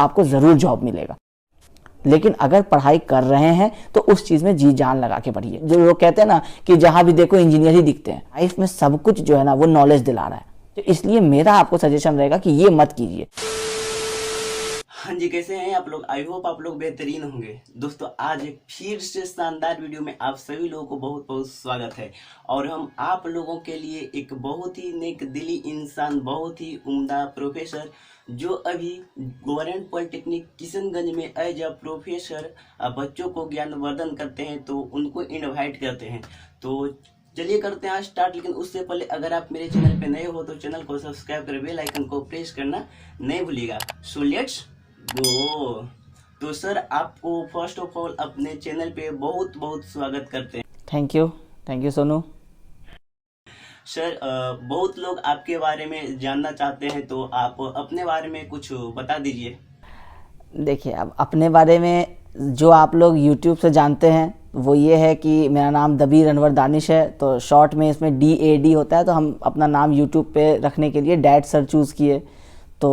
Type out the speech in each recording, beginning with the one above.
आपको ज़रूर जॉब मिलेगा। लेकिन अगर पढ़ाई कर रहे हैं तो उस चीज़ में जी जान लगा के पढ़िए। जो लोग कहते हैं ना कि जहाँ भी देखो इंजीनियर ही दिखते हैं, लाइफ में सब कुछ जो है ना वो नॉलेज दिला रहा है। तो इसलिए मेरा आपको सजेशन रहेगा कि ये मत कीजिए। हाँ जी, कैसे हैं आप लोग? आई होप आप लोग बेहतरीन होंगे। दोस्तों, आज एक फिर से शानदार वीडियो में आप सभी लोगों को बहुत बहुत स्वागत है। और हम आप लोगों के लिए एक बहुत ही नेक दिली इंसान, बहुत ही उम्दा प्रोफेसर, जो अभी गवर्नमेंट पॉलिटेक्निक किशनगंज में एज अ प्रोफेसर बच्चों को ज्ञानवर्धन करते हैं, तो उनको इनवाइट करते हैं। तो चलिए करते हैं आज स्टार्ट। लेकिन उससे पहले अगर आप मेरे चैनल पे नए हो तो चैनल को सब्सक्राइब कर बेल आइकन को प्रेस करना नहीं भूलिएगा। So let's go. तो सर, आपको फर्स्ट ऑफ ऑल अपने चैनल पे बहुत बहुत स्वागत करते हैं। Thank you Sonu. सर, बहुत लोग आपके बारे में जानना चाहते हैं, तो आप अपने बारे में कुछ बता दीजिए। देखिए, अब अपने बारे में जो आप लोग YouTube से जानते हैं वो ये है कि मेरा नाम दबीर अनवर दानिश है। तो शॉर्ट में इसमें DAD होता है, तो हम अपना नाम YouTube पे रखने के लिए डैड सर चूज़ किए। तो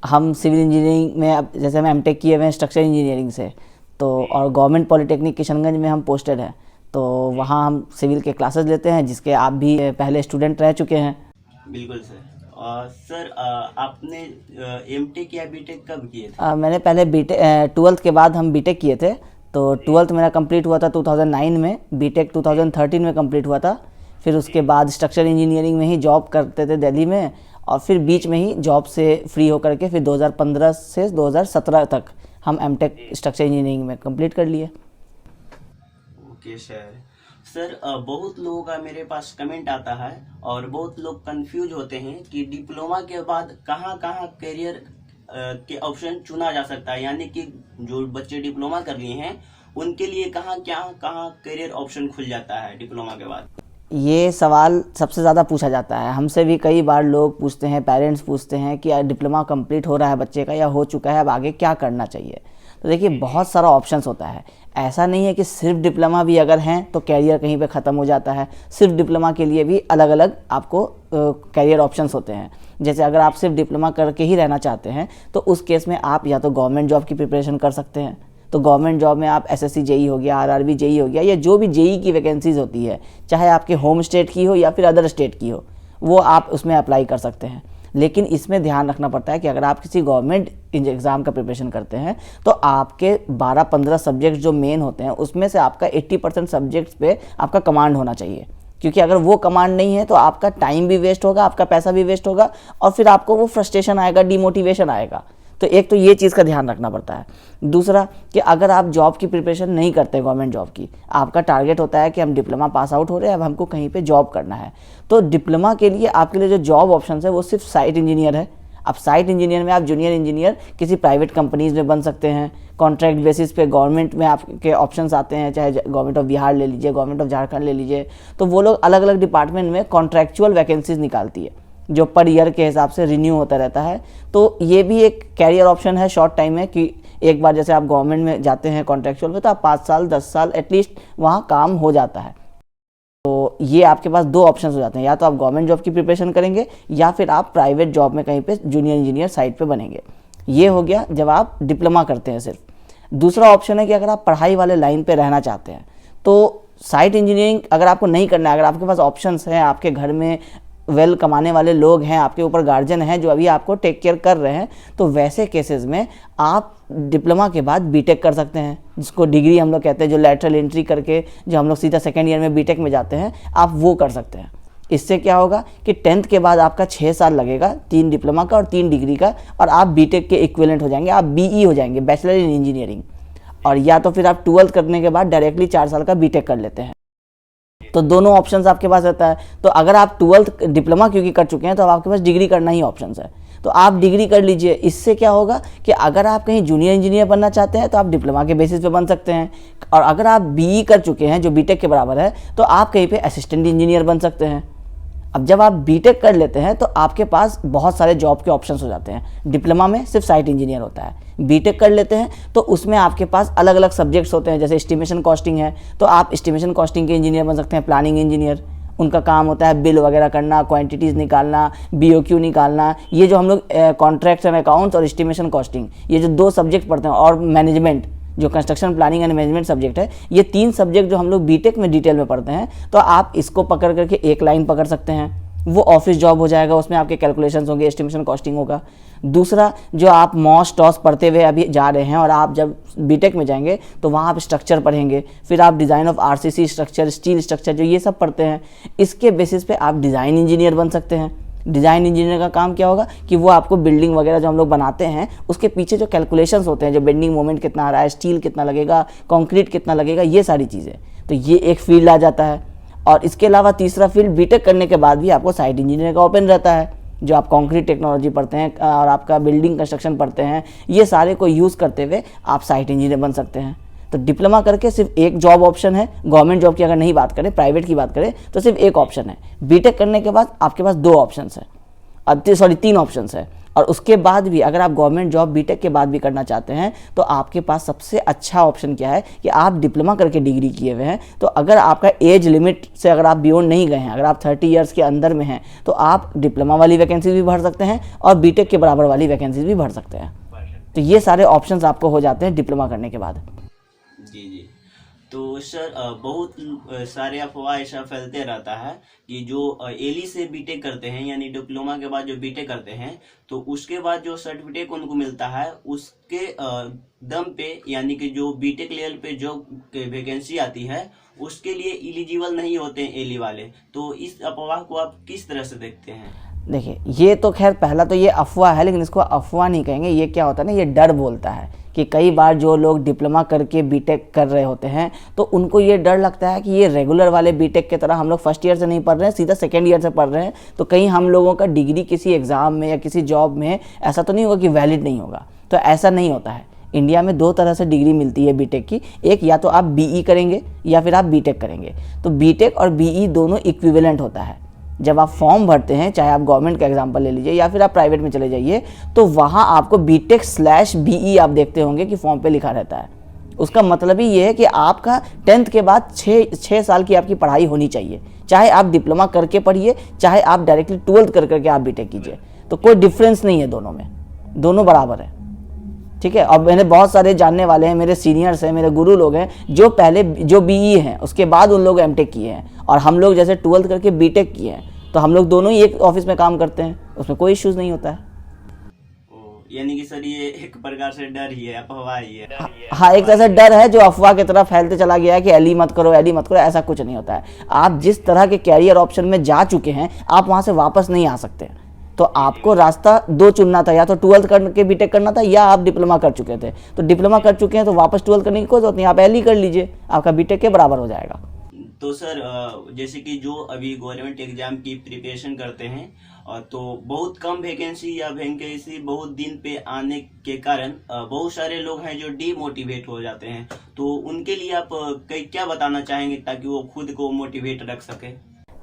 हम सिविल इंजीनियरिंग में, अब जैसे हम एमटेक किए हुए हैं स्ट्रक्चर इंजीनियरिंग से, तो और गवर्नमेंट पॉलिटेक्निक किशनगंज में हम पोस्टेड हैं। तो वहाँ हम सिविल के क्लासेस लेते हैं, जिसके आप भी पहले स्टूडेंट रह चुके हैं। बिल्कुल सर। सर, आपने एमटेक या बीटेक कब किए थे? मैंने पहले बीटेक 12th के बाद हम बीटेक किए थे। तो 12th मेरा कंप्लीट हुआ था 2009 में, बीटेक 2013 में कंप्लीट हुआ था। फिर उसके बाद स्ट्रक्चर इंजीनियरिंग में ही जॉब करते थे दिल्ली में, और फिर बीच में ही जॉब से फ्री होकर के फिर 2015 से 2017 तक हम एमटेक स्ट्रक्चर इंजीनियरिंग में कंप्लीट कर लिए। Okay sir. सर, बहुत लोगों का मेरे पास कमेंट आता है और बहुत लोग कंफ्यूज होते हैं कि डिप्लोमा के बाद कहाँ कहाँ करियर के ऑप्शन चुना जा सकता है, यानी कि जो बच्चे डिप्लोमा कर लिए हैं उनके लिए कहाँ करियर ऑप्शन खुल जाता है डिप्लोमा के बाद। ये सवाल सबसे ज़्यादा पूछा जाता है हमसे भी। कई बार लोग पूछते हैं, पेरेंट्स पूछते हैं कि डिप्लोमा कंप्लीट हो रहा है बच्चे का या हो चुका है, अब आगे क्या करना चाहिए। तो देखिए, बहुत सारा ऑप्शंस होता है। ऐसा नहीं है कि सिर्फ डिप्लोमा भी अगर हैं तो कैरियर कहीं पे ख़त्म हो जाता है। सिर्फ डिप्लोमा के लिए भी अलग अलग आपको कैरियर ऑप्शंस होते हैं। जैसे अगर आप सिर्फ डिप्लोमा करके ही रहना चाहते हैं तो उस केस में आप या तो गवर्नमेंट जॉब की प्रिपरेशन कर सकते हैं। तो गवर्नमेंट जॉब में आप SSC JEE हो गया, RRB JEE हो गया, या जो भी JEE की वैकेंसीज होती है, चाहे आपके होम स्टेट की हो या फिर अदर स्टेट की हो, वो आप उसमें अप्लाई कर सकते हैं। लेकिन इसमें ध्यान रखना पड़ता है कि अगर आप किसी गवर्नमेंट एग्ज़ाम का प्रिपरेशन करते हैं तो आपके 12-15 सब्जेक्ट जो मेन होते हैं उसमें से आपका 80% सब्जेक्ट्स पे आपका कमांड होना चाहिए। क्योंकि अगर वो कमांड नहीं है तो आपका टाइम भी वेस्ट होगा, आपका पैसा भी वेस्ट होगा, और फिर आपको वो फ्रस्ट्रेशन आएगा, डिमोटिवेशन आएगा। तो एक तो ये चीज़ का ध्यान रखना पड़ता है। दूसरा कि अगर आप जॉब की प्रिपरेशन नहीं करते, गवर्नमेंट जॉब की, आपका टारगेट होता है कि हम डिप्लोमा पास आउट हो रहे हैं, अब हमको कहीं पे जॉब करना है, तो डिप्लोमा के लिए आपके लिए जो जॉब ऑप्शन है वो सिर्फ साइट इंजीनियर है। अब साइट इंजीनियर में आप जूनियर इंजीनियर किसी प्राइवेट कंपनीज़ में बन सकते हैं, कॉन्ट्रैक्ट बेसिस पे गवर्नमेंट में आपके ऑप्शंस आते हैं, चाहे गवर्नमेंट ऑफ बिहार ले लीजिए, गवर्नमेंट ऑफ झारखंड ले लीजिए। तो वो लोग अलग अलग डिपार्टमेंट में कॉन्ट्रैक्चुअल वैकेंसीज निकालती है जो पर ईयर के हिसाब से रिन्यू होता रहता है। तो ये भी एक कैरियर ऑप्शन है शॉर्ट टाइम में, कि एक बार जैसे आप गवर्नमेंट में जाते हैं कॉन्ट्रैक्चुअल में, तो आप 5 साल 10 साल एटलीस्ट वहाँ काम हो जाता है। तो ये आपके पास 2 ऑप्शन हो जाते हैं, या तो आप गवर्नमेंट जॉब की प्रिपरेशन करेंगे या फिर आप प्राइवेट जॉब में कहीं पे जूनियर इंजीनियर साइड पे बनेंगे। ये हो गया जब आप डिप्लोमा करते हैं सिर्फ। दूसरा ऑप्शन है कि अगर आप पढ़ाई वाले लाइन पे रहना चाहते हैं तो साइट इंजीनियरिंग अगर आपको नहीं करना है, अगर आपके पास ऑप्शंस हैं, आपके घर में वेल कमाने वाले लोग हैं, आपके ऊपर गार्जियन हैं जो अभी आपको टेक केयर कर रहे हैं, तो वैसे केसेस में आप डिप्लोमा के बाद बीटेक कर सकते हैं, जिसको डिग्री हम लोग कहते हैं, जो लैटरल एंट्री करके जो हम लोग सीधा सेकेंड ईयर में बीटेक में जाते हैं, आप वो कर सकते हैं। इससे क्या होगा कि 10th के बाद आपका 6 साल लगेगा, 3 डिप्लोमा का और 3 डिग्री का, और आप बीटेक के इक्विवेलेंट हो जाएंगे, आप BE हो जाएंगे, बैचलर इन इंजीनियरिंग। और या तो फिर आप 12th करने के बाद डायरेक्टली 4 साल का बीटेक कर लेते हैं। तो दोनों ऑप्शंस आपके पास रहता है। तो अगर आप 12th डिप्लोमा क्योंकि कर चुके हैं तो अब आपके पास डिग्री करना ही ऑप्शंस है, तो आप डिग्री कर लीजिए। इससे क्या होगा कि अगर आप कहीं जूनियर इंजीनियर बनना चाहते हैं तो आप डिप्लोमा के बेसिस पे बन सकते हैं, और अगर आप BE कर चुके हैं जो बीटेक के बराबर है तो आप कहीं पे असिस्टेंट इंजीनियर बन सकते हैं। अब जब आप बीटेक कर लेते हैं तो आपके पास बहुत सारे जॉब के ऑप्शंस हो जाते हैं। डिप्लोमा में सिर्फ साइट इंजीनियर होता है, बीटेक कर लेते हैं तो उसमें आपके पास अलग अलग सब्जेक्ट्स होते हैं, जैसे एस्टिमेशन कॉस्टिंग है तो आप एस्टिमेशन कॉस्टिंग के इंजीनियर बन सकते हैं, प्लानिंग इंजीनियर। उनका काम होता है बिल वगैरह करना, क्वांटिटीज़ निकालना, BOQ निकालना। ये जो हम लोग कॉन्ट्रैक्ट्स एंड अकाउंट्स और एस्टिमेशन कॉस्टिंग, ये जो 2 सब्जेक्ट पढ़ते हैं, और मैनेजमेंट जो construction planning and management subject है, ये 3 सब्जेक्ट जो हम लोग बीटेक में डिटेल में पढ़ते हैं, तो आप इसको पकड़ करके एक लाइन पकड़ सकते हैं, वो ऑफिस जॉब हो जाएगा, उसमें आपके कैलकुलेशंस होंगे, एस्टिमेशन कॉस्टिंग होगा। दूसरा, जो आप मॉस टॉस पढ़ते हुए अभी जा रहे हैं और आप जब बीटेक में जाएंगे तो वहाँ आप स्ट्रक्चर पढ़ेंगे, फिर आप design of RCC structure, steel structure, जो ये सब पढ़ते हैं, इसके बेसिस पे आप डिज़ाइन इंजीनियर बन सकते हैं। डिज़ाइन इंजीनियर का काम क्या होगा कि वो आपको बिल्डिंग वगैरह जो हम लोग बनाते हैं उसके पीछे जो कैलकुलेशंस होते हैं, जो बेंडिंग मोमेंट कितना आ रहा है, स्टील कितना लगेगा, कंक्रीट कितना लगेगा, ये सारी चीज़ें, तो ये एक फील्ड आ जाता है। और इसके अलावा तीसरा फील्ड बीटेक करने के बाद भी आपको साइट इंजीनियर का ओपन रहता है, जो आप कंक्रीट टेक्नोलॉजी पढ़ते हैं और आपका बिल्डिंग कंस्ट्रक्शन पढ़ते हैं, ये सारे को यूज़ करते हुए आप साइट इंजीनियर बन सकते हैं। तो डिप्लोमा करके सिर्फ एक जॉब ऑप्शन है, गवर्नमेंट जॉब की अगर नहीं बात करें, प्राइवेट की बात करें तो सिर्फ एक ऑप्शन है। बीटेक करने के बाद आपके पास 2 ऑप्शन है, 3 ऑप्शन है। और उसके बाद भी अगर आप गवर्नमेंट जॉब बीटेक के बाद भी करना चाहते हैं तो आपके पास सबसे अच्छा ऑप्शन क्या है कि आप डिप्लोमा करके डिग्री किए हुए हैं, तो अगर आपका एज लिमिट से अगर आप बियॉन्ड नहीं गए हैं, अगर आप 30 ईयर्स के अंदर में हैं, तो आप डिप्लोमा वाली वैकेंसीज भी भर सकते हैं और बीटेक के बराबर वाली वैकेंसीज भी भर सकते हैं। तो ये सारे ऑप्शंस आपको हो जाते हैं डिप्लोमा करने के बाद। जी जी। तो सर बहुत सारे अफवाह ऐसा फैलते रहता है कि जो एली से बीटेक करते हैं, यानी डिप्लोमा के बाद जो बीटेक करते हैं, तो उसके बाद जो सर्टिफिकेट उनको मिलता है उसके दम पे, यानी कि जो बीटेक लेवल पे जो वैकेंसी आती है उसके लिए एलिजिबल नहीं होते हैं एली वाले। तो इस अफवाह को आप किस तरह से देखते हैं? देखिए, ये तो खैर पहला तो ये अफवाह है, लेकिन इसको अफवाह नहीं कहेंगे। ये क्या होता है ना, ये डर बोलता है कि कई बार जो लोग डिप्लोमा करके बीटेक कर रहे होते हैं तो उनको ये डर लगता है कि ये रेगुलर वाले बीटेक की तरह हम लोग फर्स्ट ईयर से नहीं पढ़ रहे हैं, सीधा सेकेंड ईयर से पढ़ रहे हैं, तो कहीं हम लोगों का डिग्री किसी एग्ज़ाम में या किसी जॉब में ऐसा तो नहीं होगा कि वैलिड नहीं होगा। तो ऐसा नहीं होता है। इंडिया में 2 तरह से डिग्री मिलती है बीटेक की, एक या तो आप BE करेंगे या फिर आप बीटेक करेंगे। तो बीटेक और BE दोनों इक्विवेलेंट होता है। जब आप फॉर्म भरते हैं, चाहे आप गवर्नमेंट का एग्जाम्पल ले लीजिए या फिर आप प्राइवेट में चले जाइए, तो वहाँ आपको BTech/BE आप देखते होंगे कि फॉर्म पे लिखा रहता है। उसका मतलब ही ये है कि आपका 10th के बाद 6 साल की आपकी पढ़ाई होनी चाहिए, चाहे आप डिप्लोमा करके पढ़िए, चाहे आप डायरेक्टली 12th करके आप बीटेक कीजिए। तो कोई डिफरेंस नहीं है दोनों में, दोनों बराबर है। ठीक है। अब मैंने बहुत सारे जानने वाले हैं, मेरे सीनियर्स हैं, मेरे गुरु लोग हैं, जो पहले जो BE हैं उसके बाद उन लोग MTech किए हैं, और हम लोग जैसे 12th करके बीटेक किए हैं, तो हम लोग दोनों ही एक ऑफिस में काम करते हैं, उसमें कोई इश्यूज नहीं होता है। यानी कि सर ये एक प्रकार से डर ही है, अफवाह ही है। हाँ, एक तरह से डर है जो अफवाह की तरफ फैलते चला गया है कि एली मत करो, एली मत करो, ऐसा कुछ नहीं होता है। आप जिस तरह के कैरियर ऑप्शन में जा चुके हैं, आप वहाँ से वापस नहीं आ सकते। तो आपको रास्ता 2 चुनना था, या तो 12th करके बीटेक करना था, या आप डिप्लोमा कर चुके थे। तो डिप्लोमा कर चुके हैं तो वापस 12th करने की कोई जरूरत नहीं, आप एली कर लीजिए, आपका बीटेक के बराबर हो जाएगा। तो सर जैसे कि जो अभी गवर्नमेंट एग्जाम की प्रिपरेशन करते हैं, तो बहुत कम वैकेंसी या वैकेंसी बहुत दिन पे आने के कारण बहुत सारे लोग हैं जो डीमोटिवेट हो जाते हैं, तो उनके लिए आप क्या बताना चाहेंगे ताकि वो खुद को मोटिवेट रख सके?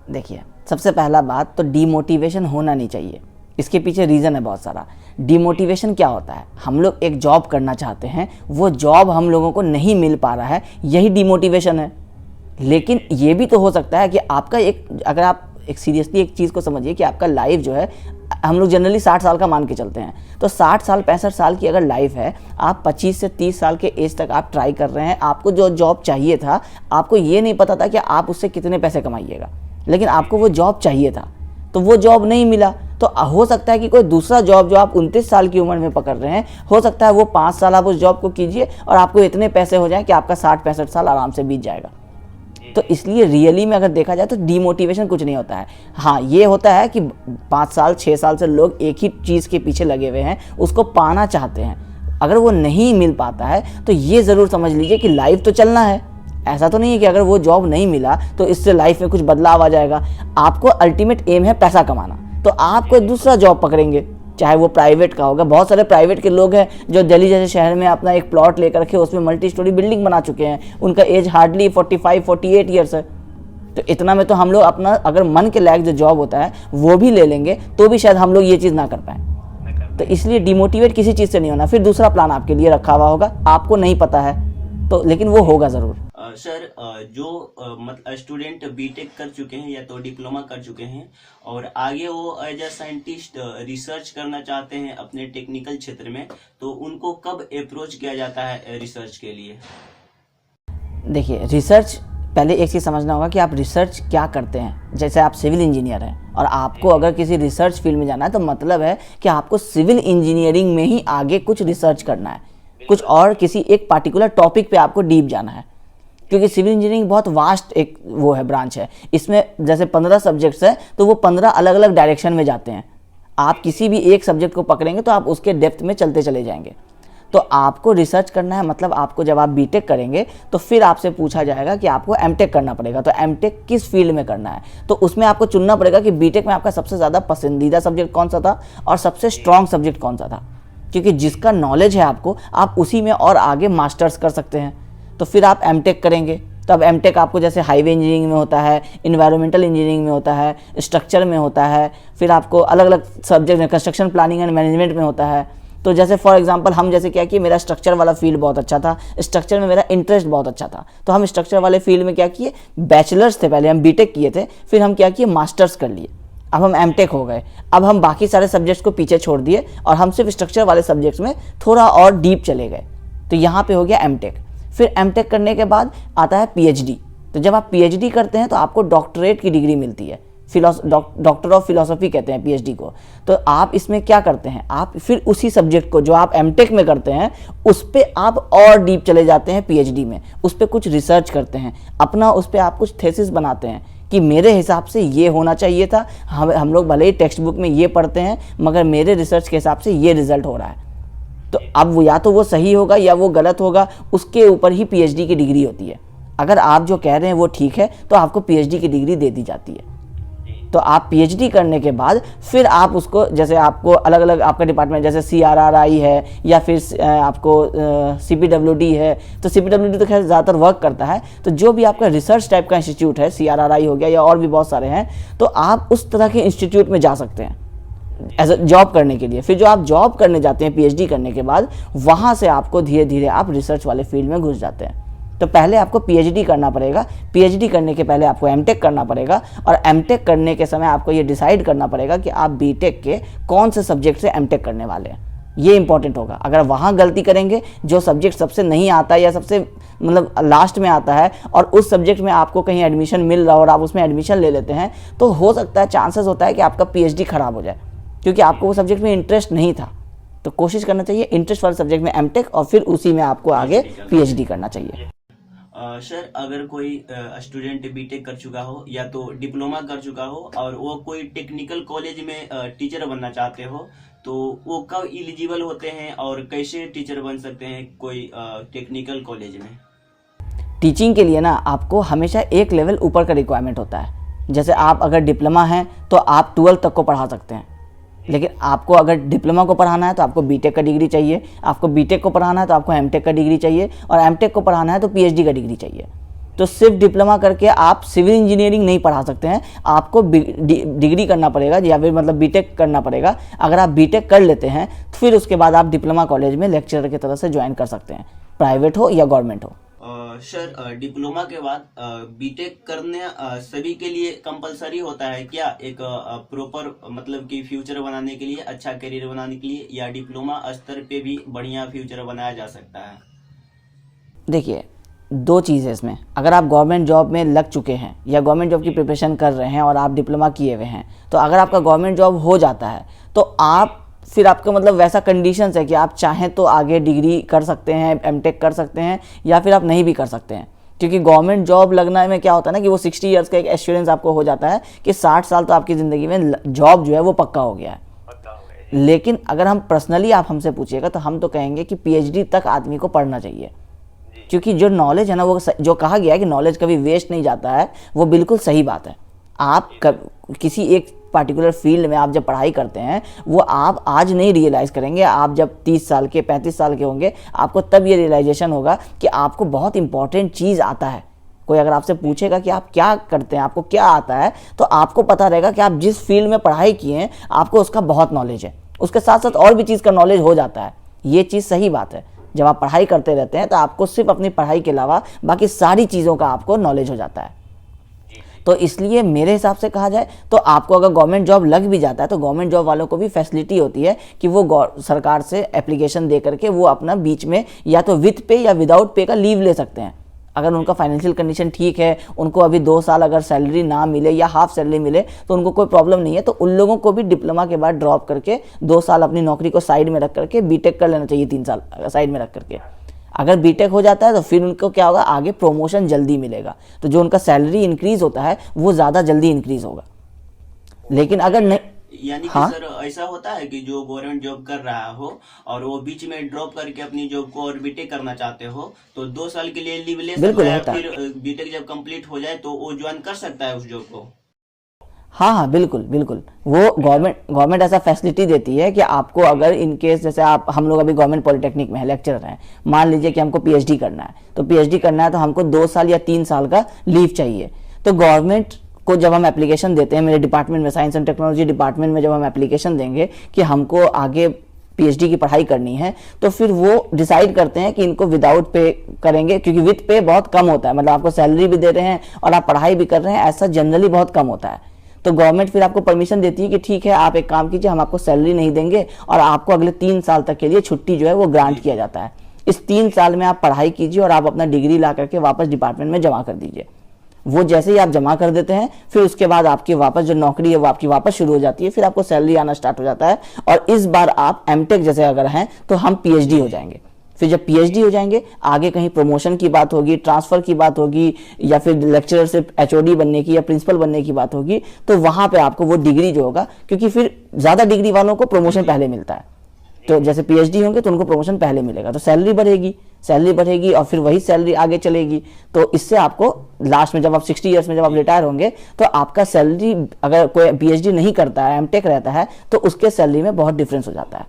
देखिए, सबसे पहला बात तो डीमोटिवेशन होना नहीं चाहिए। इसके पीछे रीज़न है बहुत सारा। डीमोटिवेशन क्या होता है, हम लोग एक जॉब करना चाहते हैं, वो जॉब हम लोगों को नहीं मिल पा रहा है, यही डीमोटिवेशन है। लेकिन ये भी तो हो सकता है कि आपका अगर आप एक सीरियसली एक चीज़ को समझिए कि आपका लाइफ जो है, हम लोग जनरली 60 साल का मान के चलते हैं, तो 60 साल 65 साल की अगर लाइफ है, आप 25 से 30 साल के एज तक आप ट्राई कर रहे हैं, आपको जो जॉब चाहिए था, आपको ये नहीं पता था कि आप उससे कितने पैसे कमाइएगा, लेकिन आपको वो जॉब चाहिए था, तो वो जॉब नहीं मिला। तो हो सकता है कि कोई दूसरा जॉब जो आप 29 साल की उम्र में पकड़ रहे हैं, हो सकता है वो 5 साल आप उस जॉब को कीजिए और आपको इतने पैसे हो जाएं कि आपका 60-65 साल आराम से बीत जाएगा। तो इसलिए रियली में अगर देखा जाए तो डीमोटिवेशन कुछ नहीं होता है। हाँ, ये होता है कि 5 साल 6 साल से लोग एक ही चीज़ के पीछे लगे हुए हैं, उसको पाना चाहते हैं, अगर वो नहीं मिल पाता है तो ये ज़रूर समझ लीजिए कि लाइफ तो चलना है। ऐसा तो नहीं है कि अगर वो जॉब नहीं मिला तो इससे लाइफ में कुछ बदलाव आ जाएगा। आपको अल्टीमेट एम है पैसा कमाना, तो आप कोई दूसरा जॉब पकड़ेंगे, चाहे वो प्राइवेट का होगा। बहुत सारे प्राइवेट के लोग हैं जो दिल्ली जैसे शहर में अपना एक प्लॉट लेकर रखे, उसमें मल्टी स्टोरी बिल्डिंग बना चुके हैं, उनका एज हार्डली 45-48 ईयर्स है। तो इतना में तो हम लोग अपना अगर मन के लायक जो जॉब होता है वो भी ले लेंगे, तो भी शायद हम लोग ये चीज़ ना कर पाएँ। तो इसलिए डिमोटिवेट किसी चीज़ से नहीं होना। फिर दूसरा प्लान आपके लिए रखा हुआ होगा, आपको नहीं पता है तो, लेकिन वो होगा ज़रूर। सर जो मतलब स्टूडेंट बीटेक कर चुके हैं या तो डिप्लोमा कर चुके हैं और आगे वो एज अ साइंटिस्ट रिसर्च करना चाहते हैं अपने टेक्निकल क्षेत्र में, तो उनको कब अप्रोच किया जाता है रिसर्च के लिए? देखिए, रिसर्च पहले एक चीज़ समझना होगा कि आप रिसर्च क्या करते हैं। जैसे आप सिविल इंजीनियर हैं और आपको अगर किसी रिसर्च फील्ड में जाना है तो मतलब है कि आपको सिविल इंजीनियरिंग में ही आगे कुछ रिसर्च करना है, कुछ और किसी एक पार्टिकुलर टॉपिक पे आपको डीप जाना है। क्योंकि सिविल इंजीनियरिंग बहुत वास्ट एक वो है, ब्रांच है। इसमें जैसे 15 सब्जेक्ट्स हैं तो वो 15 अलग अलग डायरेक्शन में जाते हैं। आप किसी भी एक सब्जेक्ट को पकड़ेंगे तो आप उसके डेप्थ में चलते चले जाएंगे। तो आपको रिसर्च करना है, मतलब आपको जब आप बीटेक करेंगे तो फिर आपसे पूछा जाएगा कि आपको एमटेक करना पड़ेगा। तो एमटेक किस फील्ड में करना है, तो उसमें आपको चुनना पड़ेगा कि बीटेक में आपका सबसे ज़्यादा पसंदीदा सब्जेक्ट कौन सा था और सबसे स्ट्रॉन्ग सब्जेक्ट कौन सा था। क्योंकि जिसका नॉलेज है आपको, आप उसी में और आगे मास्टर्स कर सकते हैं। तो फिर आप एमटेक करेंगे। तो अब एमटेक आपको जैसे हाईवे इंजीनियरिंग में होता है, इन्वायरमेंटल इंजीनियरिंग में होता है, स्ट्रक्चर में होता है, फिर आपको अलग अलग सब्जेक्ट में कंस्ट्रक्शन प्लानिंग एंड मैनेजमेंट में होता है। तो जैसे फॉर एग्जांपल हम जैसे क्या कि मेरा स्ट्रक्चर वाला फील्ड बहुत अच्छा था, स्ट्रक्चर में मेरा इंटरेस्ट बहुत अच्छा था, तो हम स्ट्रक्चर वाले फील्ड में क्या किए, बैचलर्स थे पहले, हम बीटेक किए थे, फिर हम क्या किए, मास्टर्स कर लिए। अब हम एमटेक हो गए। अब हम बाकी सारे सब्जेक्ट्स को पीछे छोड़ दिए और हम सिर्फ स्ट्रक्चर वाले सब्जेक्ट्स में थोड़ा और डीप चले गए। तो यहाँ पे हो गया एमटेक। फिर एमटेक करने के बाद आता है पीएचडी। तो जब आप पीएचडी करते हैं तो आपको डॉक्टरेट की डिग्री मिलती है, डॉक्टर ऑफ फिलोसफी कहते हैं पीएचडी को। तो आप इसमें क्या करते हैं, आप फिर उसी सब्जेक्ट को जो आप एमटेक में करते हैं उस पर आप और डीप चले जाते हैं पीएचडी में, उस पर कुछ रिसर्च करते हैं अपना, उस पर आप कुछ थेसिस बनाते हैं कि मेरे हिसाब से ये होना चाहिए था। हम लोग भले ही टेक्स्ट बुक में ये पढ़ते हैं मगर मेरे रिसर्च के हिसाब से ये रिजल्ट हो रहा है। तो अब वो या तो वो सही होगा या वो गलत होगा, उसके ऊपर ही पीएचडी की डिग्री होती है। अगर आप जो कह रहे हैं वो ठीक है तो आपको पीएचडी की डिग्री दे दी जाती है। तो आप पीएचडी करने के बाद फिर आप उसको, जैसे आपको अलग अलग आपका डिपार्टमेंट जैसे सीआरआरआई है या फिर आपको सीपीडब्ल्यूडी है, तो सीपीडब्ल्यूडी तो खैर ज़्यादातर वर्क करता है। तो जो भी आपका रिसर्च टाइप का इंस्टीट्यूट है, सीआरआरआई हो गया या और भी बहुत सारे हैं, तो आप उस तरह के इंस्टीट्यूट में जा सकते हैं एज अ जॉब करने के लिए। फिर जो आप जॉब करने जाते हैं पीएचडी करने के बाद, वहाँ से आपको धीरे धीरे आप रिसर्च वाले फील्ड में घुस जाते हैं। तो पहले आपको पीएचडी करना पड़ेगा, पीएचडी करने के पहले आपको एमटेक करना पड़ेगा, और एमटेक करने के समय आपको ये डिसाइड करना पड़ेगा कि आप बीटेक के कौन से सब्जेक्ट से एमटेक करने वाले हैं। ये इंपॉर्टेंट होगा। अगर वहाँ गलती करेंगे, जो सब्जेक्ट सबसे नहीं आता है या सबसे मतलब लास्ट में आता है और उस सब्जेक्ट में आपको कहीं एडमिशन मिल रहा है और आप उसमें एडमिशन ले लेते हैं, तो हो सकता है, चांसेस होता है कि आपका पीएचडी खराब हो जाए, क्योंकि आपको वो सब्जेक्ट में इंटरेस्ट नहीं था। तो कोशिश करना चाहिए इंटरेस्ट वाले सब्जेक्ट में एमटेक और फिर उसी में आपको आगे पीएचडी करना चाहिए। सर, अगर कोई स्टूडेंट बीटेक कर चुका हो या तो डिप्लोमा कर चुका हो और वो कोई टेक्निकल कॉलेज में टीचर बनना चाहते हो, तो वो कब एलिजिबल होते हैं और कैसे टीचर बन सकते हैं कोई टेक्निकल कॉलेज में? टीचिंग के लिए ना आपको हमेशा एक लेवल ऊपर का रिक्वायरमेंट होता है। जैसे आप अगर डिप्लोमा हैं तो आप 12 तक को पढ़ा सकते हैं, लेकिन आपको अगर डिप्लोमा को पढ़ाना है तो आपको बीटेक का डिग्री चाहिए, आपको बीटेक को पढ़ाना है तो आपको एमटेक का डिग्री चाहिए, और एमटेक को पढ़ाना है तो पीएचडी का डिग्री चाहिए। तो सिर्फ डिप्लोमा करके आप सिविल इंजीनियरिंग नहीं पढ़ा सकते हैं, आपको डिग्री करना पड़ेगा या फिर मतलब बीटेक करना पड़ेगा। अगर आप बीटेक कर लेते हैं तो फिर उसके बाद आप डिप्लोमा कॉलेज में लेक्चरर की तरह से ज्वाइन कर सकते हैं, प्राइवेट हो या गवर्नमेंट हो। सर, डिप्लोमा के बाद बीटेक करने सभी के लिए कंपलसरी होता है क्या, एक प्रॉपर मतलब कि फ्यूचर बनाने के लिए, अच्छा करियर बनाने के लिए, या डिप्लोमा स्तर पे भी बढ़िया फ्यूचर बनाया जा सकता है? देखिए, दो चीज़ है इसमें। अगर आप गवर्नमेंट जॉब में लग चुके हैं या गवर्नमेंट जॉब की प्रिपरेशन कर रहे हैं और आप डिप्लोमा किए हुए हैं, तो अगर आपका गवर्नमेंट जॉब हो जाता है तो आप फिर आपका मतलब वैसा कंडीशंस है कि आप चाहें तो आगे डिग्री कर सकते हैं, एमटेक कर सकते हैं, या फिर आप नहीं भी कर सकते हैं। क्योंकि गवर्नमेंट जॉब लगना में क्या होता है ना कि वो 60 ईयर्स का एक एश्योरेंस आपको हो जाता है कि 60 साल तो आपकी ज़िंदगी में जॉब जो है वो पक्का हो गया है। लेकिन अगर हम पर्सनली आप हमसे पूछिएगा तो हम तो कहेंगे कि पीएचडी तक आदमी को पढ़ना चाहिए, क्योंकि जो नॉलेज है ना, वो जो कहा गया है कि नॉलेज कभी वेस्ट नहीं जाता है, वो बिल्कुल सही बात है। आप किसी एक पार्टिकुलर फील्ड में आप जब पढ़ाई करते हैं, वो आप आज नहीं रियलाइज़ करेंगे, आप जब 30 साल के 35 साल के होंगे, आपको तब ये रियलाइजेशन होगा कि आपको बहुत इंपॉर्टेंट चीज़ आता है। कोई अगर आपसे पूछेगा कि आप क्या करते हैं, आपको क्या आता है, तो आपको पता रहेगा कि आप जिस फील्ड में पढ़ाई किए हैं आपको उसका बहुत नॉलेज है। उसके साथ साथ और भी चीज़ का नॉलेज हो जाता है, ये चीज़ सही बात है। जब आप पढ़ाई करते रहते हैं तो आपको सिर्फ अपनी पढ़ाई के अलावा बाकी सारी चीज़ों का आपको नॉलेज हो जाता है। तो इसलिए मेरे हिसाब से कहा जाए तो आपको अगर गवर्नमेंट जॉब लग भी जाता है तो गवर्नमेंट जॉब वालों को भी फैसिलिटी होती है कि वो सरकार से एप्लीकेशन दे करके वो अपना बीच में या तो विथ पे या विदाउट पे का लीव ले सकते हैं। अगर उनका फाइनेंशियल कंडीशन ठीक है, उनको अभी 2 साल अगर सैलरी ना मिले या हाफ सैलरी मिले तो उनको कोई प्रॉब्लम नहीं है, तो उन लोगों को भी डिप्लोमा के बाद ड्रॉप करके 2 साल अपनी नौकरी को साइड में रख करके बीटेक कर लेना चाहिए, 3 साल साइड में रख करके। अगर बीटेक हो जाता है तो फिर उनको क्या होगा, आगे प्रमोशन जल्दी मिलेगा, तो जो उनका सैलरी इंक्रीज होता है वो ज़्यादा जल्दी इंक्रीज होगा। लेकिन अगर नहीं, यानी कि सर ऐसा होता है कि जो गवर्नमेंट जॉब कर रहा हो और वो बीच में ड्रॉप करके अपनी जॉब को और बीटेक करना चाहते हो तो 2 साल के लिए लीव ले सकता है, फिर बीटेक जब कंप्लीट हो जाए तो वो ज्वाइन कर सकता है उस जॉब को। हाँ, बिल्कुल बिल्कुल, वो गवर्नमेंट ऐसा फैसिलिटी देती है कि आपको अगर इन केस जैसे हम लोग अभी गवर्नमेंट पॉलिटेक्निक में है, लेक्चरर हैं, मान लीजिए कि हमको पीएचडी करना है, तो पीएचडी करना है तो हमको 2 साल या 3 साल का लीव चाहिए। तो गवर्नमेंट को जब हम एप्लीकेशन देते हैं, मेरे डिपार्टमेंट में, साइंस एंड टेक्नोलॉजी डिपार्टमेंट में जब हम एप्लीकेशन देंगे कि हमको आगे पीएचडी की पढ़ाई करनी है, तो फिर वो डिसाइड करते हैं कि इनको विदाउट पे करेंगे, क्योंकि विद पे बहुत कम होता है, मतलब आपको सैलरी भी दे रहे हैं और आप पढ़ाई भी कर रहे हैं, ऐसा जनरली बहुत कम होता है। तो गवर्नमेंट फिर आपको परमिशन देती है कि ठीक है, आप एक काम कीजिए, हम आपको सैलरी नहीं देंगे और आपको अगले 3 साल तक के लिए छुट्टी जो है वो ग्रांट किया जाता है। इस 3 साल में आप पढ़ाई कीजिए और आप अपना डिग्री ला करके वापस डिपार्टमेंट में जमा कर दीजिए। वो जैसे ही आप जमा कर देते हैं फिर उसके बाद आपकी वापस जो नौकरी है वो आपकी वापस शुरू हो जाती है, फिर आपको सैलरी आना स्टार्ट हो जाता है। और इस बार आप एमटेक जैसे अगर हैं तो हम पीएचडी हो जाएंगे। फिर जब पीएचडी हो जाएंगे, आगे कहीं प्रमोशन की बात होगी, ट्रांसफर की बात होगी, या फिर लेक्चरर से एचओडी बनने की या प्रिंसिपल बनने की बात होगी, तो वहां पे आपको वो डिग्री जो होगा, क्योंकि फिर ज्यादा डिग्री वालों को प्रमोशन पहले मिलता है, तो जैसे पीएचडी होंगे तो उनको प्रमोशन पहले मिलेगा, तो सैलरी बढ़ेगी और फिर वही सैलरी आगे चलेगी। तो इससे आपको लास्ट में जब आप 60 ईयर्स में जब आप रिटायर होंगे तो आपका सैलरी, अगर कोई पीएचडी नहीं करता है, एमटेक रहता है, तो उसके सैलरी में बहुत डिफरेंस हो जाता है।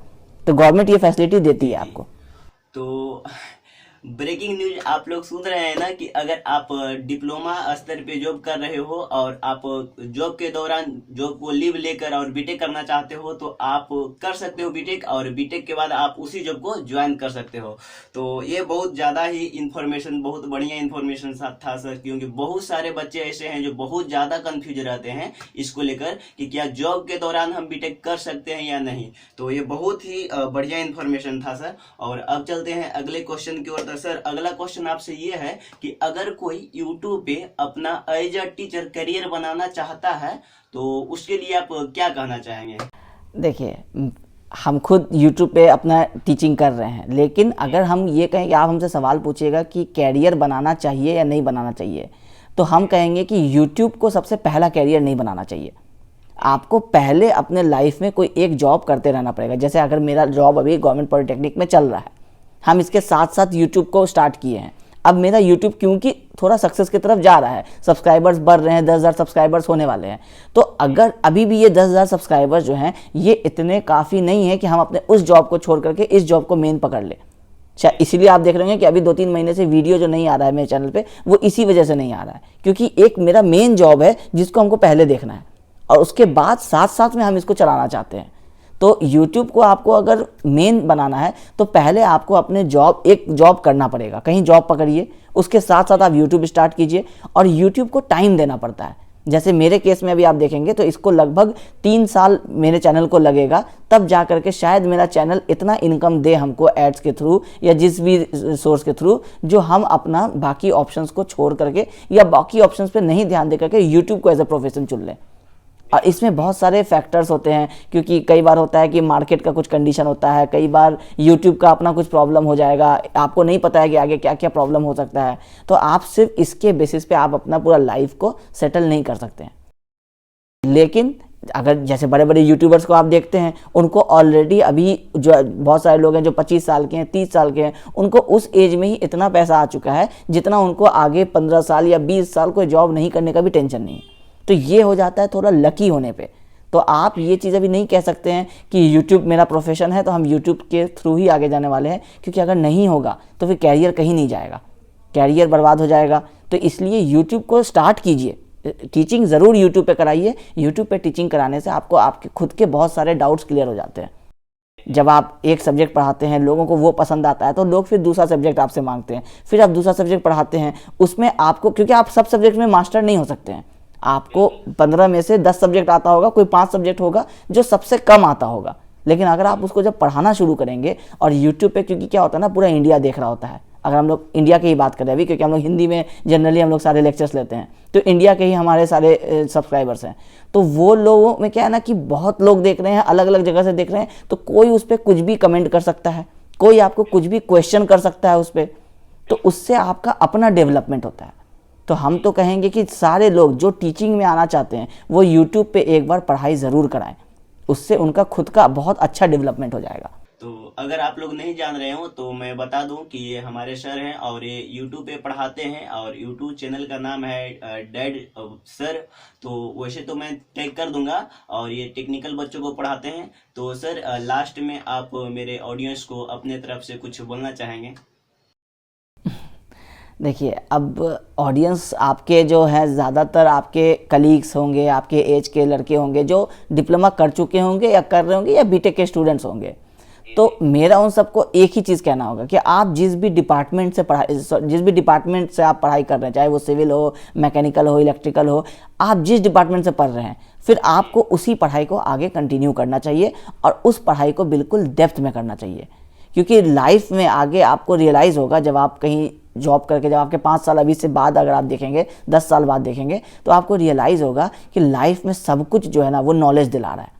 तो गवर्नमेंट ये फैसिलिटी देती है आपको। तो ब्रेकिंग न्यूज आप लोग सुन रहे हैं ना कि अगर आप डिप्लोमा स्तर पे जॉब कर रहे हो और आप जॉब के दौरान जॉब को लीव लेकर और बीटेक करना चाहते हो तो आप कर सकते हो बीटेक, और बीटेक के बाद आप उसी जॉब को ज्वाइन कर सकते हो। तो ये बहुत ज़्यादा ही इन्फॉर्मेशन, बहुत बढ़िया इन्फॉर्मेशन था सर, क्योंकि बहुत सारे बच्चे ऐसे हैं जो बहुत ज़्यादा कन्फ्यूज रहते हैं इसको लेकर कि क्या जॉब के दौरान हम बीटेक कर सकते हैं या नहीं। तो ये बहुत ही बढ़िया इन्फॉर्मेशन था सर। और अब चलते हैं अगले क्वेश्चन की ओर। तो सर अगला क्वेश्चन आपसे ये है कि अगर कोई यूट्यूब पे अपना एज अ टीचर करियर बनाना चाहता है तो उसके लिए आप क्या कहना चाहेंगे? देखिए, हम खुद यूट्यूब पे अपना टीचिंग कर रहे हैं, लेकिन अगर हम ये कहें कि आप हमसे सवाल पूछिएगा कि कैरियर बनाना चाहिए या नहीं बनाना चाहिए, तो हम कहेंगे कि यूट्यूब को सबसे पहला कैरियर नहीं बनाना चाहिए। आपको पहले अपने लाइफ में कोई एक जॉब करते रहना पड़ेगा। जैसे अगर मेरा जॉब अभी गवर्नमेंट पॉलिटेक्निक में चल रहा है, हम इसके साथ साथ यूट्यूब को स्टार्ट किए हैं। अब मेरा यूट्यूब क्योंकि थोड़ा सक्सेस की तरफ जा रहा है, सब्सक्राइबर्स बढ़ रहे हैं, 10,000 सब्सक्राइबर्स होने वाले हैं, तो अगर अभी भी ये 10,000 सब्सक्राइबर्स जो हैं ये इतने काफ़ी नहीं है कि हम अपने उस जॉब को छोड़ करके इस जॉब को मेन पकड़ लें। शायद इसीलिए आप देख रहे हैं कि अभी 2-3 महीने से वीडियो जो नहीं आ रहा है मेरे चैनल पे, वो इसी वजह से नहीं आ रहा है, क्योंकि एक मेरा मेन जॉब है जिसको हमको पहले देखना है और उसके बाद साथ साथ में हम इसको चलाना चाहते हैं। तो YouTube को आपको अगर मेन बनाना है तो पहले आपको अपने एक जॉब करना पड़ेगा, कहीं जॉब पकड़िए, उसके साथ साथ आप YouTube स्टार्ट कीजिए। और YouTube को टाइम देना पड़ता है। जैसे मेरे केस में अभी आप देखेंगे तो इसको लगभग 3 साल मेरे चैनल को लगेगा, तब जा करके शायद मेरा चैनल इतना इनकम दे हमको एड्स के थ्रू या जिस भी सोर्स के थ्रू, जो हम अपना बाकी ऑप्शंस को छोड़ करके या बाकी ऑप्शंस पे नहीं ध्यान दे करके YouTube को एज अ प्रोफेशन चुन लें। और इसमें बहुत सारे फैक्टर्स होते हैं, क्योंकि कई बार होता है कि मार्केट का कुछ कंडीशन होता है, कई बार यूट्यूब का अपना कुछ प्रॉब्लम हो जाएगा, आपको नहीं पता है कि आगे क्या क्या प्रॉब्लम हो सकता है, तो आप सिर्फ इसके बेसिस पे आप अपना पूरा लाइफ को सेटल नहीं कर सकते हैं। लेकिन अगर जैसे बड़े बड़े यूट्यूबर्स को आप देखते हैं, उनको ऑलरेडी अभी जो बहुत सारे लोग हैं जो 25 साल के हैं, 30 साल के हैं, उनको उस एज में ही इतना पैसा आ चुका है जितना उनको आगे 15 साल या 20 साल कोई जॉब नहीं करने का भी टेंशन नहीं है। तो ये हो जाता है थोड़ा लकी होने पे। तो आप ये चीज़ अभी नहीं कह सकते हैं कि YouTube मेरा प्रोफेशन है तो हम YouTube के थ्रू ही आगे जाने वाले हैं, क्योंकि अगर नहीं होगा तो फिर कैरियर कहीं नहीं जाएगा, कैरियर बर्बाद हो जाएगा। तो इसलिए YouTube को स्टार्ट कीजिए, टीचिंग ज़रूर YouTube पे कराइए। YouTube पे टीचिंग कराने से आपको आपके खुद के बहुत सारे डाउट्स क्लियर हो जाते हैं। जब आप एक सब्जेक्ट पढ़ाते हैं, लोगों को वो पसंद आता है, तो लोग फिर दूसरा सब्जेक्ट आपसे मांगते हैं, फिर आप दूसरा सब्जेक्ट पढ़ाते हैं, उसमें आपको, क्योंकि आप सब सब्जेक्ट में मास्टर नहीं हो सकते हैं, आपको 15 में से 10 सब्जेक्ट आता होगा, कोई 5 सब्जेक्ट होगा जो सबसे कम आता होगा। लेकिन अगर आप उसको जब पढ़ाना शुरू करेंगे, और यूट्यूब पे, क्योंकि क्या होता है ना, पूरा इंडिया देख रहा होता है, अगर हम लोग इंडिया की ही बात करें अभी, क्योंकि हम लोग हिंदी में जनरली हम लोग सारे लेक्चर्स लेते हैं, तो इंडिया के ही हमारे सारे सब्सक्राइबर्स हैं, तो वो लोगों में क्या है ना कि बहुत लोग देख रहे हैं, अलग अलग जगह से देख रहे हैं, तो कोई उस पर कुछ भी कमेंट कर सकता है, कोई आपको कुछ भी क्वेश्चन कर सकता है उस पर, तो उससे आपका अपना डेवलपमेंट होता है। तो हम तो कहेंगे कि सारे लोग जो टीचिंग में आना चाहते हैं वो यूट्यूब पे एक बार पढ़ाई ज़रूर कराएं, उससे उनका खुद का बहुत अच्छा डेवलपमेंट हो जाएगा। तो अगर आप लोग नहीं जान रहे हो तो मैं बता दूं कि ये हमारे सर हैं और ये यूट्यूब पे पढ़ाते हैं, और यूट्यूब चैनल का नाम है डैड सर। तो वैसे तो मैं टैग कर दूंगा, और ये टेक्निकल बच्चों को पढ़ाते हैं। तो सर लास्ट में आप मेरे ऑडियंस को अपने तरफ से कुछ बोलना चाहेंगे? देखिए, अब ऑडियंस आपके जो है ज़्यादातर आपके कलीग्स होंगे, आपके एज के लड़के होंगे जो डिप्लोमा कर चुके होंगे या कर रहे होंगे, या बीटेक के स्टूडेंट्स होंगे। तो मेरा उन सबको एक ही चीज़ कहना होगा कि आप जिस भी डिपार्टमेंट से आप पढ़ाई कर रहे हैं, चाहे वो सिविल हो, मैकेनिकल हो, इलेक्ट्रिकल हो, आप जिस डिपार्टमेंट से पढ़ रहे हैं, फिर आपको उसी पढ़ाई को आगे कंटिन्यू करना चाहिए, और उस पढ़ाई को बिल्कुल डेप्थ में करना चाहिए। क्योंकि लाइफ में आगे आपको रियलाइज़ होगा, जब आप कहीं जॉब करके, जब आपके 5 साल अभी से बाद अगर आप देखेंगे, 10 साल बाद देखेंगे, तो आपको रियलाइज़ होगा कि लाइफ में सब कुछ जो है ना वो नॉलेज दिला रहा है।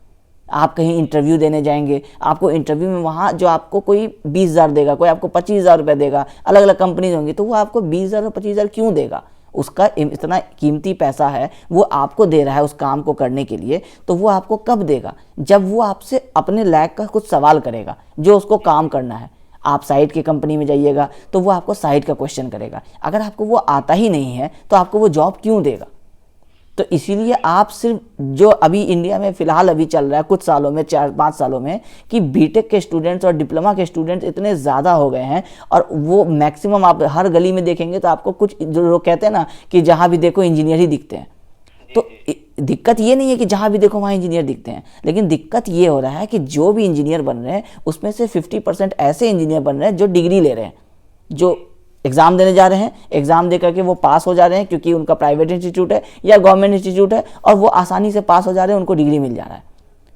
आप कहीं इंटरव्यू देने जाएंगे, आपको इंटरव्यू में वहाँ जो आपको कोई 20,000 देगा, कोई आपको 25,000 रुपये देगा, अलग अलग कंपनीज होंगी, तो वो आपको 20,000 और 25,000 क्यों देगा? उसका इतना कीमती पैसा है, वो आपको दे रहा है उस काम को करने के लिए, तो वो आपको कब देगा? जब वो आपसे अपने लायक का कुछ सवाल करेगा जो उसको काम करना है। आप साइट की कंपनी में जाइएगा तो वो आपको साइट का क्वेश्चन करेगा, अगर आपको वो आता ही नहीं है तो आपको वो जॉब क्यों देगा? तो इसीलिए आप सिर्फ, जो अभी इंडिया में फ़िलहाल अभी चल रहा है कुछ सालों में, 4-5 सालों में, कि बीटेक के स्टूडेंट्स और डिप्लोमा के स्टूडेंट्स इतने ज़्यादा हो गए हैं, और वो मैक्सिमम आप हर गली में देखेंगे तो आपको कुछ, जो लोग कहते हैं ना कि जहाँ भी देखो इंजीनियर ही दिखते हैं, तो दिक्कत ये नहीं है कि जहाँ भी देखो वहाँ इंजीनियर दिखते हैं, लेकिन दिक्कत ये हो रहा है कि जो भी इंजीनियर बन रहे हैं उसमें से 50% ऐसे इंजीनियर बन रहे हैं जो डिग्री ले रहे हैं, जो एग्ज़ाम देने जा रहे हैं, एग्ज़ाम दे करके वो पास हो जा रहे हैं, क्योंकि उनका प्राइवेट इंस्टीट्यूट है या गवर्नमेंट इंस्टीट्यूट है, और वो आसानी से पास हो जा रहे हैं, उनको डिग्री मिल जा रहा है।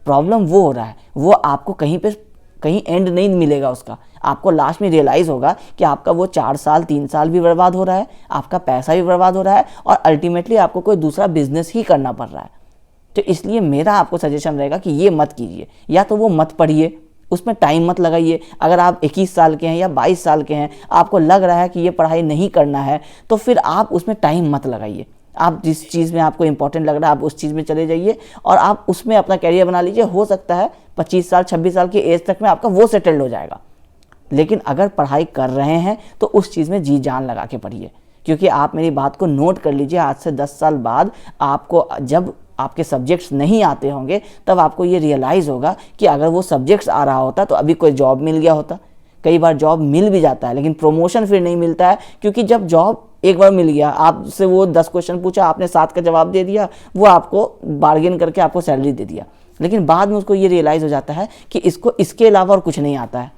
प्रॉब्लम वो हो रहा है, वो आपको कहीं एंड नहीं मिलेगा उसका। आपको लास्ट में रियलाइज़ होगा कि आपका वो 4 साल 3 साल भी बर्बाद हो रहा है, आपका पैसा भी बर्बाद हो रहा है, और अल्टीमेटली आपको कोई दूसरा बिजनेस ही करना पड़ रहा है। तो इसलिए मेरा आपको सजेशन रहेगा कि ये मत कीजिए, या तो वो मत पढ़िए, उसमें टाइम मत लगाइए। अगर आप 21 साल के हैं या 22 साल के हैं, आपको लग रहा है कि ये पढ़ाई नहीं करना है, तो फिर आप उसमें टाइम मत लगाइए। आप जिस चीज़ में आपको इंपॉर्टेंट लग रहा है आप उस चीज़ में चले जाइए, और आप उसमें अपना कैरियर बना लीजिए। हो सकता है 25 साल 26 साल की एज तक में आपका वो सेटल्ड हो जाएगा। लेकिन अगर पढ़ाई कर रहे हैं तो उस चीज़ में जी जान लगा के पढ़िए, क्योंकि आप मेरी बात को नोट कर लीजिए, आज से 10 साल बाद आपको, जब आपके सब्जेक्ट्स नहीं आते होंगे, तब आपको ये रियलाइज़ होगा कि अगर वो सब्जेक्ट्स आ रहा होता तो अभी कोई जॉब मिल गया होता। कई बार जॉब मिल भी जाता है, लेकिन प्रमोशन फिर नहीं मिलता है, क्योंकि जब जॉब एक बार मिल गया, आपसे वो 10 क्वेश्चन पूछा, आपने 7 का जवाब दे दिया, वो आपको बार्गेन करके आपको सैलरी दे दिया, लेकिन बाद में उसको ये रियलाइज़ हो जाता है कि इसको इसके अलावा और कुछ नहीं आता है,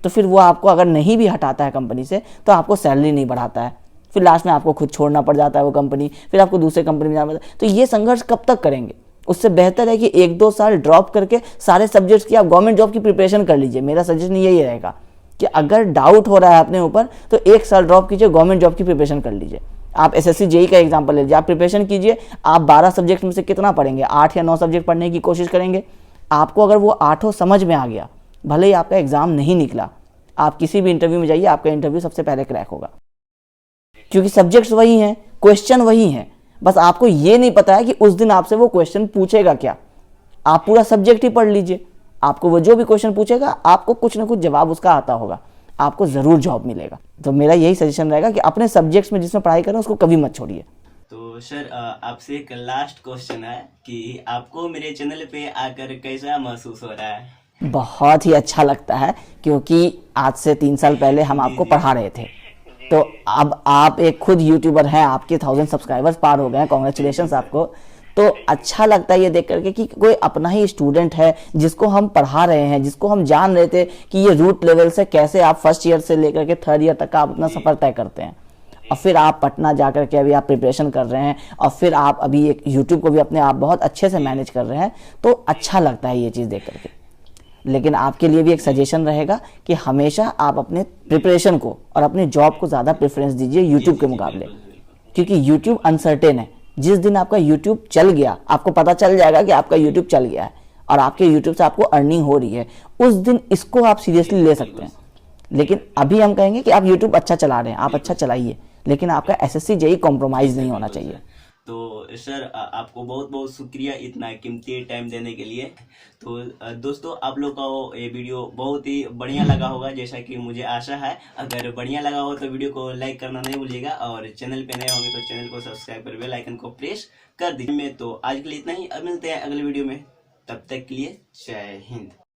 तो फिर वो आपको अगर नहीं भी हटाता है कंपनी से, तो आपको सैलरी नहीं बढ़ाता है, फिर लास्ट में आपको खुद छोड़ना पड़ जाता है वो कंपनी, फिर आपको दूसरे कंपनी में जाना पड़ता है। तो ये संघर्ष कब तक करेंगे? उससे बेहतर है कि 1-2 साल ड्रॉप करके सारे सब्जेक्ट्स की आप गवर्नमेंट जॉब की प्रिपरेशन कर लीजिए। मेरा सजेशन यही रहेगा कि अगर डाउट हो रहा है अपने ऊपर, तो 1 साल ड्रॉप कीजिए, गवर्नमेंट जॉब की प्रिपरेशन कर लीजिए। आप एसएससी जेई का एग्जाम्पल लीजिए, आप प्रिपरेशन कीजिए। आप 12 सब्जेक्ट में से कितना पढ़ेंगे? 8 या 9 सब्जेक्ट पढ़ने की कोशिश करेंगे। आपको अगर वो 8 समझ में आ गया, भले ही आपका एग्जाम नहीं निकला, आप किसी भी इंटरव्यू में जाइए, आपका इंटरव्यू सबसे पहले क्रैक होगा, क्योंकि सब्जेक्ट्स वही हैं, क्वेश्चन वही हैं। बस आपको ये नहीं पता है कि उस दिन आपसे वो क्वेश्चन पूछेगा क्या। आप पूरा सब्जेक्ट ही पढ़ लीजिए, आपको वो जो भी क्वेश्चन पूछेगा, आपको कुछ ना कुछ जवाब उसका आता होगा, आपको ज़रूर जॉब मिलेगा। तो मेरा यही सजेशन रहेगा कि अपने सब्जेक्ट्स में जिसमें पढ़ाई करें उसको कभी मत छोड़िए। तो सर आपसे एक लास्ट क्वेश्चन है कि आपको मेरे चैनल पे आकर कैसा महसूस हो रहा है? बहुत ही अच्छा लगता है, क्योंकि आज से 3 साल पहले हम आपको पढ़ा रहे थे, तो अब आप एक खुद यूट्यूबर हैं, आपके 1000 सब्सक्राइबर्स पार हो गए हैं, कॉन्ग्रेचुलेशंस आपको। तो अच्छा लगता है ये देख करके कि कोई अपना ही स्टूडेंट है जिसको हम पढ़ा रहे हैं, जिसको हम जान रहे थे कि ये रूट लेवल से कैसे आप फर्स्ट ईयर से लेकर के थर्ड ईयर तक का आप अपना सफर तय करते हैं, और फिर आप पटना जाकर के अभी आप प्रिपरेशन कर रहे हैं, और फिर आप अभी एक यूट्यूब को भी अपने आप बहुत अच्छे से मैनेज कर रहे हैं। तो अच्छा लगता है ये चीज़ देख करके। लेकिन आपके लिए भी एक सजेशन रहेगा कि हमेशा आप अपने प्रिपरेशन को और अपने जॉब को ज़्यादा प्रेफरेंस दीजिए यूट्यूब के मुकाबले, क्योंकि यूट्यूब अनसर्टेन है। जिस दिन आपका यूट्यूब चल गया, आपको पता चल जाएगा कि आपका यूट्यूब चल गया है और आपके यूट्यूब से आपको अर्निंग हो रही है, उस दिन इसको आप सीरियसली ले सकते हैं। लेकिन अभी हम कहेंगे कि आप यूट्यूब अच्छा चला रहे हैं, आप अच्छा चलाइए, लेकिन आपका एसएससी जेईई कॉम्प्रोमाइज़ नहीं होना चाहिए। तो सर आपको बहुत बहुत शुक्रिया इतना कीमती टाइम देने के लिए। तो दोस्तों आप लोग को ये वीडियो बहुत ही बढ़िया लगा होगा, जैसा कि मुझे आशा है। अगर बढ़िया लगा हो तो वीडियो को लाइक करना नहीं भूलिएगा, और चैनल पे नए होंगे तो चैनल को सब्सक्राइब कर बेल आइकन को प्रेस कर दीजिए। तो आज के लिए इतना ही, अब मिलते हैं अगले वीडियो में, तब तक के लिए जय हिंद।